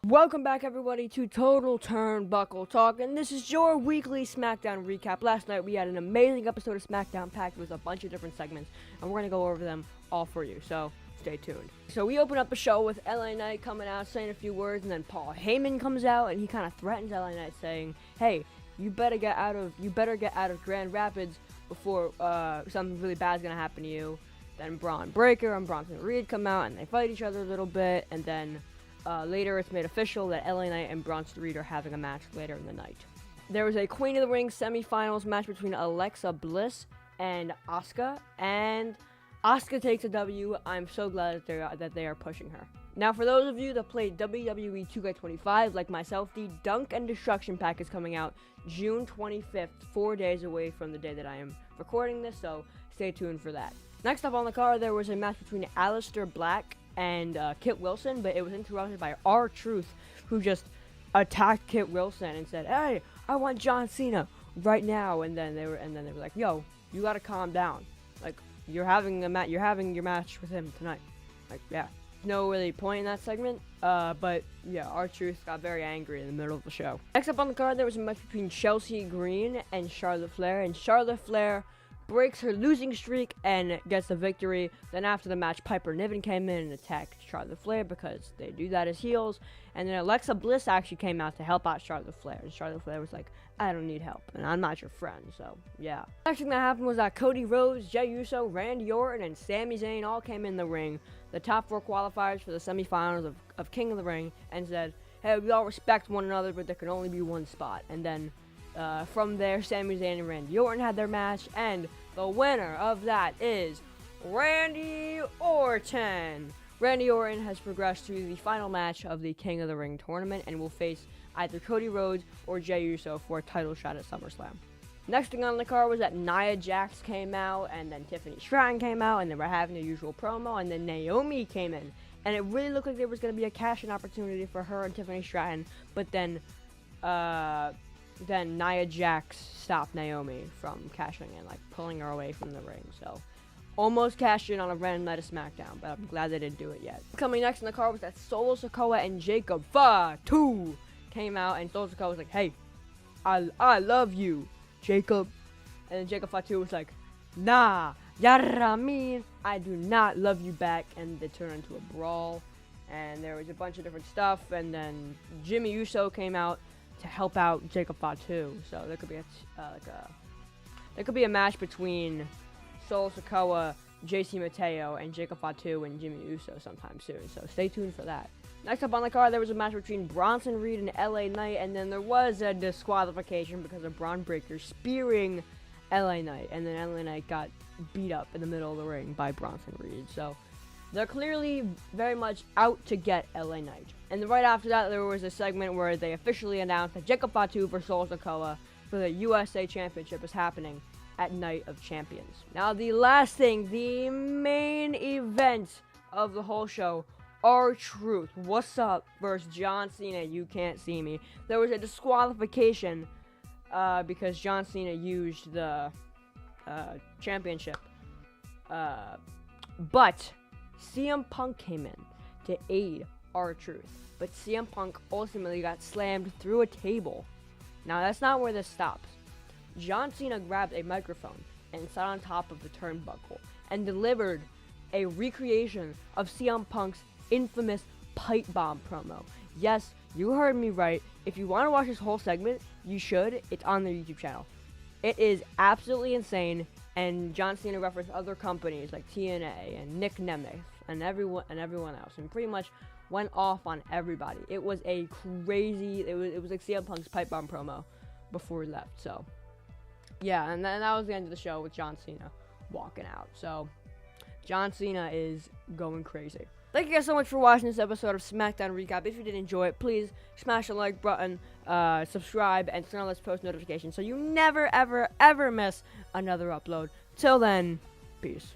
Welcome back, everybody, to Total Turnbuckle Talk, and this is your weekly Smackdown recap. Last night we had an amazing episode of Smackdown packed with a bunch of different segments, and we're going to go over them all for you, so stay tuned. So we open up the show with LA Knight coming out, saying a few words, and then Paul Heyman comes out, and he kind of threatens LA Knight, saying, hey, you better get out of Grand Rapids before something really bad is going to happen to you. Then Braun Breaker and Bronson Reed come out, and they fight each other a little bit, and then later, it's made official that LA Knight and Bronson Reed are having a match later in the night. There was a Queen of the Ring semifinals match between Alexa Bliss and Asuka, and Asuka takes a W. I'm so glad that they are pushing her. Now, for those of you that played WWE 2K25, like myself, the Dunk and Destruction pack is coming out June 25th, 4 days away from the day that I am recording this, so stay tuned for that. Next up on the card, there was a match between Aleister Black and Kit Wilson, but it was interrupted by R-Truth, who just attacked Kit Wilson and said, "Hey, I want John Cena right now." And then they were like, "Yo, you gotta calm down. Like, you're having your match with him tonight." Like, yeah, no really point in that segment. But yeah, R-Truth got very angry in the middle of the show. Next up on the card, there was a match between Chelsea Green and Charlotte Flair, and Charlotte Flair breaks her losing streak and gets the victory. Then after the match, Piper Niven came in and attacked Charlotte Flair because they do that as heels. And then Alexa Bliss actually came out to help out Charlotte Flair. And Charlotte Flair was like, "I don't need help, and I'm not your friend." So, yeah. Next thing that happened was that Cody Rhodes, Jey Uso, Randy Orton, and Sami Zayn all came in the ring, the top 4 qualifiers for the semifinals of King of the Ring, and said, "Hey, we all respect one another, but there can only be one spot." And then from there, Sami Zayn and Randy Orton had their match, and the winner of that is Randy Orton. Randy Orton has progressed to the final match of the King of the Ring tournament and will face either Cody Rhodes or Jey Uso for a title shot at SummerSlam. Next thing on the card was that Nia Jax came out, and then Tiffany Stratton came out, and they were having the usual promo, and then NAOMI came in. And it really looked like there was going to be a cash-in opportunity for her and Tiffany Stratton, but then Nia Jax stopped Naomi from cashing in, like pulling her away from the ring. So, almost cashed in on a random night of Smackdown, but I'm glad they didn't do it yet. Coming next in the card was that Solo Sikoa and Jacob Fatu came out, and Solo Sikoa was like, "Hey, I love you, Jacob." And then Jacob Fatu was like, "Nah, yara mean, I do not love you back." And they turned into a brawl, and there was a bunch of different stuff, and then Jimmy Uso came out to help out Jacob Fatu. So there could be a match between Solo Sikoa, JC Mateo, and Jacob Fatu and Jimmy Uso sometime soon. So stay tuned for that. Next up on the card, there was a match between Bronson Reed and LA Knight, and then there was a disqualification because of Braun Breaker spearing LA Knight, and then LA Knight got beat up in the middle of the ring by Bronson Reed. So they're clearly very much out to get LA Knight. And then right after that, there was a segment where they officially announced that Jacob Fatu versus Solo Sikoa for the USA Championship is happening at Night of Champions. Now, the last thing, the main event of the whole show, R-Truth, what's up, versus John Cena, you can't see me. There was a disqualification because John Cena used the championship. But CM Punk came in to aid R-Truth, but CM Punk ultimately got slammed through a table. Now, that's not where this stops. John Cena grabbed a microphone and sat on top of the turnbuckle and delivered a recreation of CM Punk's infamous pipe bomb promo. Yes, you heard me right. If you want to watch this whole segment, you should. It's on their YouTube channel. It is absolutely insane, and John Cena referenced other companies like TNA and Nick Nemeth and everyone else, and pretty much went off on everybody. It was a crazy, it was like CM Punk's pipe bomb promo before he left. So yeah, and then that was the end of the show with John Cena walking out. So John Cena is going crazy. Thank you guys so much for watching this episode of Smackdown Recap. If you did enjoy it, please smash the like button, subscribe, and turn on those post notifications so you never, ever, ever miss another upload. Till then, peace.